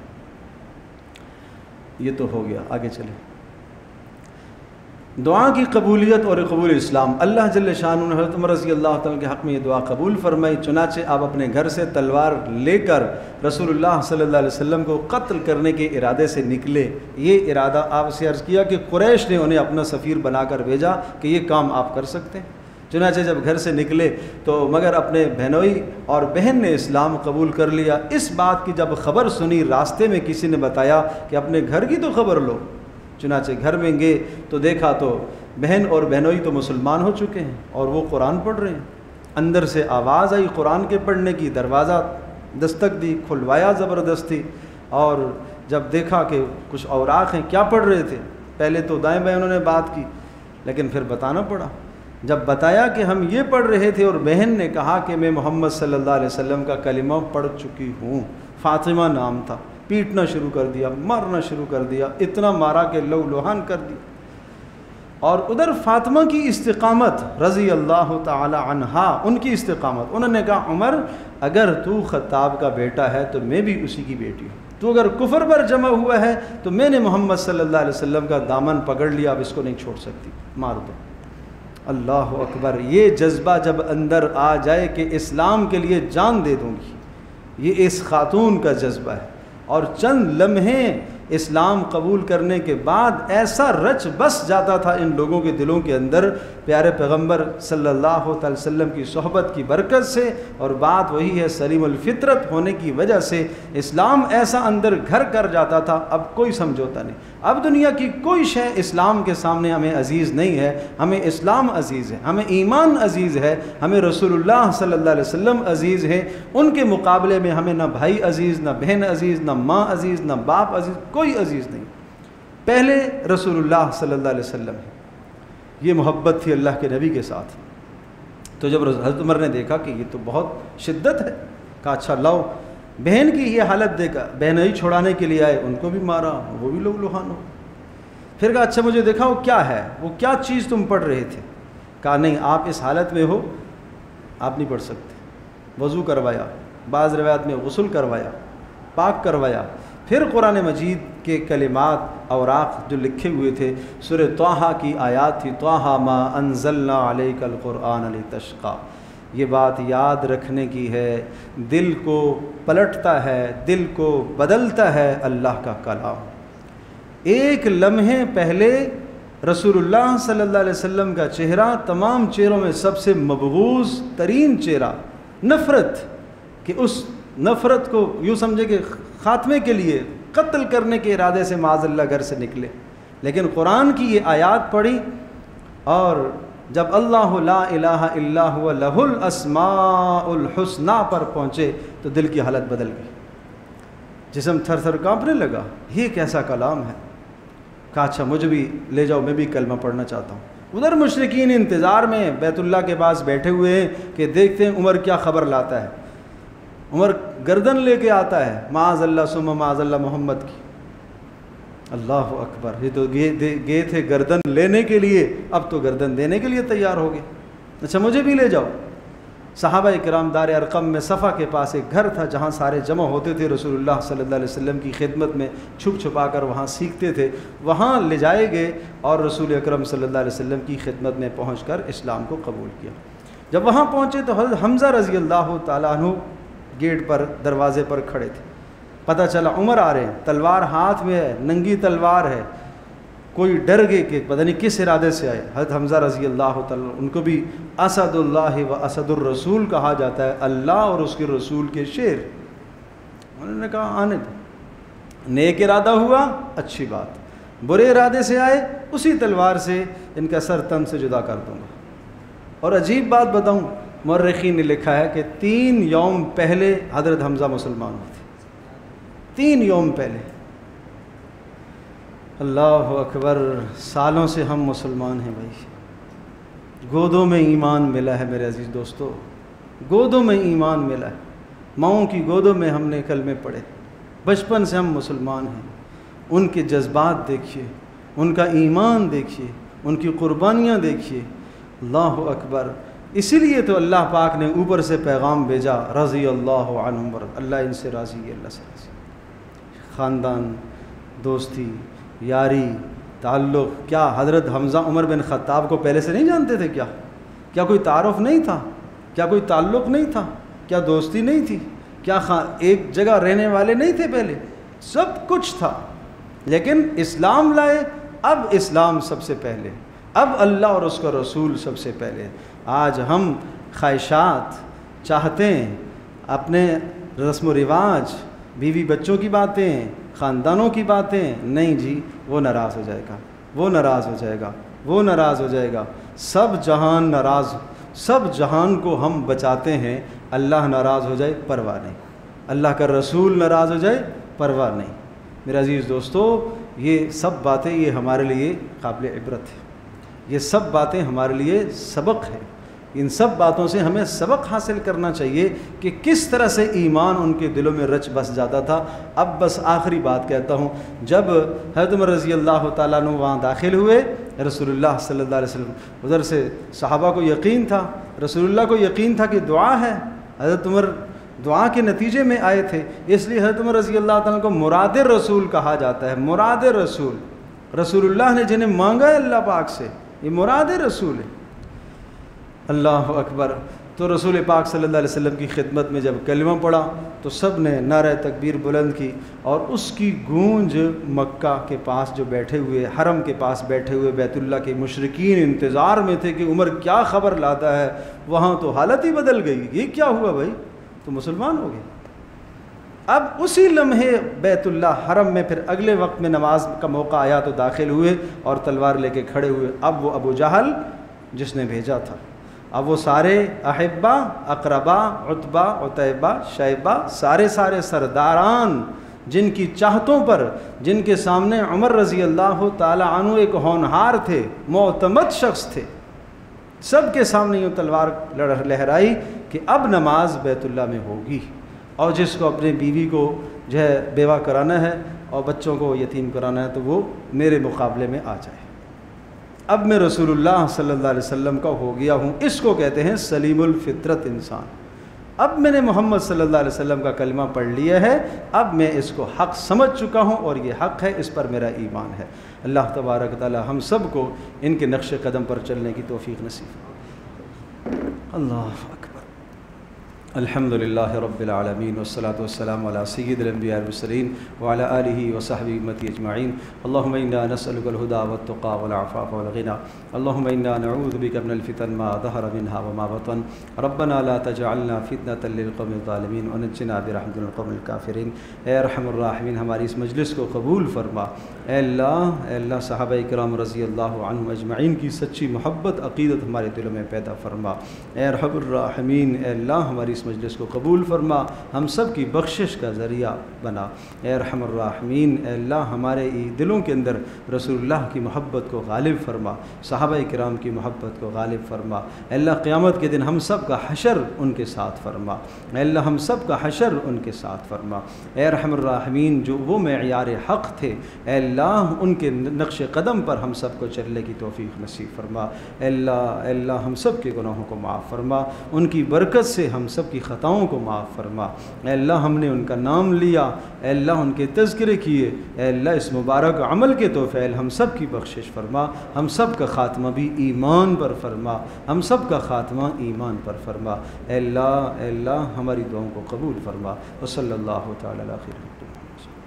ये तो हो गया, आगे चले। दुआ की कबूलियत और कबूल इस्लाम। अल्लाह जल्ल शान ने हज़रत उमर रज़ी अल्लाह तआला के हक़ में ये दुआ कबूल फरमाई। चुनाचे आप अपने घर से तलवार लेकर रसूलुल्लाह सल्लल्लाहु अलैहि वसल्लम को कत्ल करने के इरादे से निकले। ये इरादा आपसे अर्ज़ किया कि कुरैश ने उन्हें अपना सफ़ीर बनाकर भेजा कि ये काम आप कर सकते हैं। चुनाचे जब घर से निकले तो मगर अपने बहनोई और बहन ने इस्लाम कबूल कर लिया। इस बात की जब ख़बर सुनी, रास्ते में किसी ने बताया कि अपने घर की तो ख़बर लो। चुनाचे घर में गए तो देखा तो बहन और बहनोई तो मुसलमान हो चुके हैं और वो कुरान पढ़ रहे हैं। अंदर से आवाज़ आई कुरान के पढ़ने की, दरवाज़ा दस्तक दी, खुलवाया ज़बरदस्ती। और जब देखा कि कुछ औराक़ हैं, क्या पढ़ रहे थे? पहले तो दाएं बाएं उन्होंने बात की, लेकिन फिर बताना पड़ा। जब बताया कि हम ये पढ़ रहे थे और बहन ने कहा कि मैं मोहम्मद सल्लल्लाहु अलैहि वसल्लम का कलिमा पढ़ चुकी हूँ, फ़ातिमा नाम था, पीटना शुरू कर दिया, मारना शुरू कर दिया, इतना मारा कि लहू-लुहान कर दिया। और उधर फ़ातिमा की इस्तिक़ामत रज़ी अल्लाह ताला अन्हा, उनकी इस्तिक़ामत, उन्होंने कहा उमर अगर तू ख़त्ताब का बेटा है तो मैं भी उसी की बेटी हूँ, तू अगर कुफ़र पर जमा हुआ है तो मैंने मोहम्मद सल्लल्लाहु अलैहि वसल्लम का दामन पकड़ लिया, अब इसको नहीं छोड़ सकती, मार दो। अल्लाह अकबर। ये जज्बा जब अंदर आ जाए कि इस्लाम के लिए जान दे दूँगी, ये इस खातून का जज्बा है। और चंद लम्हे इस्लाम कबूल करने के बाद ऐसा रच बस जाता था इन लोगों के दिलों के अंदर प्यारे पैगंबर सल्लल्लाहु अलैहि वसल्लम की सोहबत की बरकत से। और बात वही है, सलीमुल फ़ितरत होने की वजह से इस्लाम ऐसा अंदर घर कर जाता था, अब कोई समझौता नहीं। अब दुनिया की कोई शय इस्लाम के सामने हमें अज़ीज़ नहीं है। हमें इस्लाम अज़ीज़ है, हमें ईमान अज़ीज़ है, हमें रसूलुल्लाह सल्लल्लाहु अलैहि वसल्लम अज़ीज़ है। उनके मुकाबले में हमें ना भाई अज़ीज़, ना बहन अज़ीज़, ना माँ अज़ीज़, ना बाप अज़ीज़, कोई अज़ीज़ नहीं। पहले रसूलुल्लाह सल्लल्लाहु अलैहि वसल्लम है। ये मोहब्बत थी अल्लाह के नबी के साथ। तो जब हज़रत उमर ने देखा कि ये तो बहुत शिद्दत है, कहा अच्छा लाओ। बहन की ये हालत देखा, बहन ही छुड़ाने के लिए आए, उनको भी मारा, वो भी लोग लुहान हो। फिर कहा अच्छा मुझे दिखाओ क्या है, वो क्या चीज़ तुम पढ़ रहे थे? कहा नहीं, आप इस हालत में हो, आप नहीं पढ़ सकते। वज़ू करवाया, बाज़ रिवायत में गुस्ल करवाया, पाक करवाया, फिर कुरान मजीद के कलिमात औराक़ जो लिखे हुए थे, सूरह त्वाहा की आयत थी, त्वाहा मा अंज़लना अलैकल कुरआन लितश्क़ा। ये बात याद रखने की है, दिल को पलटता है, दिल को बदलता है अल्लाह का कलाम। एक लम्हे पहले रसूलुल्लाह सल्लल्लाहु अलैहि वसल्लम का चेहरा तमाम चेहरों में सबसे मबगूज़ तरीन चेहरा, नफ़रत, कि उस नफ़रत को यूँ समझे कि ख़ात्मे के लिए, कत्ल करने के इरादे से माज़अल्लाह घर से निकले। लेकिन कुरान की ये आयत पढ़ी और जब अल्लाह ला इलाहा इल्ला हुवा लहुल अस्माउल हुस्ना पर पहुँचे तो दिल की हालत बदल गई, जिस्म थर थर काँपने लगा। ये कैसा कलाम है। कहा अच्छा मुझे भी ले जाओ, मैं भी कलमा पढ़ना चाहता हूँ। उधर मुशरिकीन इंतज़ार में बैतुल्लाह के पास बैठे हुए हैं कि देखते हैं उमर क्या ख़बर लाता है। उमर गर्दन लेके आता है, माज़अल्लाह सुम्मा माज़अल्लाह मोहम्मद की। अल्लाह अकबर, ये तो गए थे गर्दन लेने के लिए, अब तो गर्दन देने के लिए तैयार हो गए। अच्छा मुझे भी ले जाओ। सहाबा इकराम दार अरकम में सफ़ा के पास एक घर था जहाँ सारे जमा होते थे, रसूलुल्लाह सल्लल्लाहु अलैहि वसल्लम की खिदमत में छुप छुपा कर वहाँ सीखते थे। वहाँ ले जाए गए और रसूल अकरम सल्लल्लाहु अलैहि वसल्लम की खिदमत में पहुँचकर इस्लाम को कबूल किया। जब वहाँ पहुँचे तो हज़रत हमज़ा रज़ी अल्लाह तआला अन्हु गेट पर, दरवाज़े पर खड़े थे। पता चला उमर आ रहे हैं, तलवार हाथ में है, नंगी तलवार है। कोई डर गए कि पता नहीं किस इरादे से आए। हज़रत हमज़ा रज़ी अल्लाह तआला, उनको भी असदुल्लाह व असदुर रसूल कहा जाता है, अल्लाह और उसके रसूल के शेर। उन्होंने कहा आने दो, नेक इरादा हुआ अच्छी बात, बुरे इरादे से आए उसी तलवार से इनका सर तन से जुदा कर दूँगा। और अजीब बात बताऊँ, मुर्रिखीन ने लिखा है कि 3 यौम पहले हज़रत हमज़ा मुसलमान हुए थे। 3 यौम पहले। अल्लाह अकबर, सालों से हम मुसलमान हैं भाई। गोदों में ईमान मिला है मेरे अजीज़ दोस्तों, गोदों में ईमान मिला है। माँओं की गोदों में हमने कलमे पढ़े, बचपन से हम मुसलमान हैं। उनके जज्बात देखिए, उनका ईमान देखिए, उनकी क़ुरबानियाँ देखिए। अल्लाह अकबर। इसीलिए तो अल्लाह पाक ने ऊपर से पैगाम भेजा, रज़ी अल्लाह अन्हुम, अल्लाह इनसे राज़ी है, अल्लाह से राज़ी। ख़ानदान, दोस्ती, यारी, ताल्लुक़। क्या हज़रत हमज़ा उमर बिन ख़त्ताब को पहले से नहीं जानते थे? क्या कोई तारुफ़ नहीं था? क्या कोई ताल्लुक़ नहीं था? क्या दोस्ती नहीं थी? क्या एक जगह रहने वाले नहीं थे? पहले सब कुछ था, लेकिन इस्लाम लाए। अब इस्लाम सबसे पहले, अब अल्लाह और उसका रसूल सबसे पहले। आज हम ख्वाहिशात चाहते हैं, अपने रस्म व रिवाज, बीवी बच्चों की बातें, ख़ानदानों की बातें, नहीं जी वो नाराज़ हो जाएगा, वो नाराज़ हो जाएगा, वो नाराज़ हो जाएगा। सब जहान नाराज़, सब जहान को हम बचाते हैं। अल्लाह नाराज़ हो जाए परवाह नहीं, अल्लाह का रसूल नाराज़ हो जाए परवाह नहीं। मेरे अज़ीज़ दोस्तों, ये सब बातें ये हमारे लिए काबिल इबरत है। ये सब बातें हमारे लिए सबक है। इन सब बातों से हमें सबक हासिल करना चाहिए कि किस तरह से ईमान उनके दिलों में रच बस जाता था। अब बस आखिरी बात कहता हूँ, जब हज़रत उमर रज़ी अल्लाह तआला अन्हु वहाँ दाखिल हुए, रसूलुल्लाह सल्लल्लाहु अलैहि वसल्लम, उधर से सहाबा को यकीन था, रसूलुल्लाह को यकीन था कि दुआ है। हज़रत उमर दुआ के नतीजे में आए थे, इसलिए हज़रत उमर रज़ी अल्लाह तआला को मुराद रसूल कहा जाता है। मुराद रसूल, रसूलुल्लाह ने जिन्हें मांगा है अल्लाह पाक से, ये मुराद रसूल है। अल्लाह अकबर। तो रसूल पाक सल्लल्लाहु अलैहि वसल्लम की खिदमत में जब कलमा पढ़ा तो सब ने नारा तकबीर बुलंद की, और उसकी गूंज मक्का के पास जो बैठे हुए, हरम के पास बैठे हुए बैतुल्लाह के मुशरिकीन इंतज़ार में थे कि उमर क्या ख़बर लाता है। वहाँ तो हालत ही बदल गई, ये क्या हुआ भाई, तो मुसलमान हो गए। अब उसी लम्हे बैतुल्लाह हरम में फिर अगले वक्त में नमाज का मौका आया तो दाखिल हुए और तलवार लेके खड़े हुए। अब वो अबू जहल जिसने भेजा था, अब वो सारे अहिब्बा, अकरबा, उतबा, उतैबा, शैबा, सारे सरदारान जिनकी चाहतों पर, जिनके सामने उमर रज़ी अल्लाह ताला अन्हु एक होनहार थे, मोतमद शख्स थे, सब के सामने यूँ तलवार लहराई कि अब नमाज बैतुल्लाह में होगी, और जिसको अपने बीवी को जो है बेवा कराना है और बच्चों को यतीम कराना है तो वो मेरे मुकाबले में आ जाए। अब मैं रसूलुल्लाह सल्लल्लाहु अलैहि वसल्लम का हो गया हूँ। इसको कहते हैं सलीमुल फितरत इंसान। अब मैंने मोहम्मद सल्लल्लाहु अलैहि वसल्लम का कलमा पढ़ लिया है, अब मैं इसको हक़ समझ चुका हूँ और ये हक़ है, इस पर मेरा ईमान है। अल्लाह तबारक ताला हम सब को इनके नक्श कदम पर चलने की तौफ़ीक़ नसीब। अल्लाह अकबर। अल्हम्दुलिल्लाहि रब्बिल आलमीन वस्सलातु वस्सलामु अला सय्यिदिल अंबिया वल मुरसलीन व अला आलिहि व सहबिहि उम्मती अजमाइन। अल्लाहुम्मा इन्ना नस्अलुकल हुदा वत तुक़ा वल अफ़ाफ़ वल गिना। अल्लाहुम्मा इन्ना नऊज़ु बिका मिनल फितन मा ज़हरा मिन्हा व मा बतन। रब्बना ला तजअलना फितनतल लिल क़ौमिज़ ज़ालिमीन व नज्जिना बिरहमतिका मिनल क़ौमिल काफ़िरीन। ए अरहमुर राहिमीन, हमारी इस मजलिस को कबूल फरमा। ए अल्लाह सहाबाए किराम रज़ियल्लाहु अन्हुम अजमईन की सच्ची मोहब्बत अक़ीदत हमारे दिलों में पैदा फरमा। ए अरहमुर राहिमीन, ए अल्लाह हमारी इस मजलिस को कबूल फरमा, हम सब की बख्शिश का ज़रिया बना। ए अरहमुर राहिमीन, ए अल्लाह हमारे दिलों के अंदर रसूलुल्लाह की मोहब्बत को गालिब फरमा, सहाबाए किराम की मोहब्बत को गालिब फरमा। अल्लाह क़यामत के दिन हम सब का हशर उनके साथ फरमा। अल्लाह हम सब का हशर उनके साथ फरमा। ए अरहमुर राहिमीन, जो वो मेयार हक़ थे, अल्लाह उनके नक्श कदम पर हम सब को चलने की तौफ़ीक़ नसीब फरमा। अल्लाह हम सब के गुनाहों को माफ़ फरमा, उनकी बरकत से हम सब की ख़ताओं को माफ़ फरमा। अल्लाह हमने उनका नाम लिया, अल्लाह उनके तज़किरे किए, अल्लाह इस मुबारक अमल के तोफ़ैल हम सब की बख्शिश फरमा। हम सब का ख़ात्मा भी ईमान पर फरमा, हम सब का ख़ात्मा ईमान पर फरमा। अल्लाह हमारी दुआओं को कबूल फरमा। व सल्लल्लाहु तआला अला खैरिल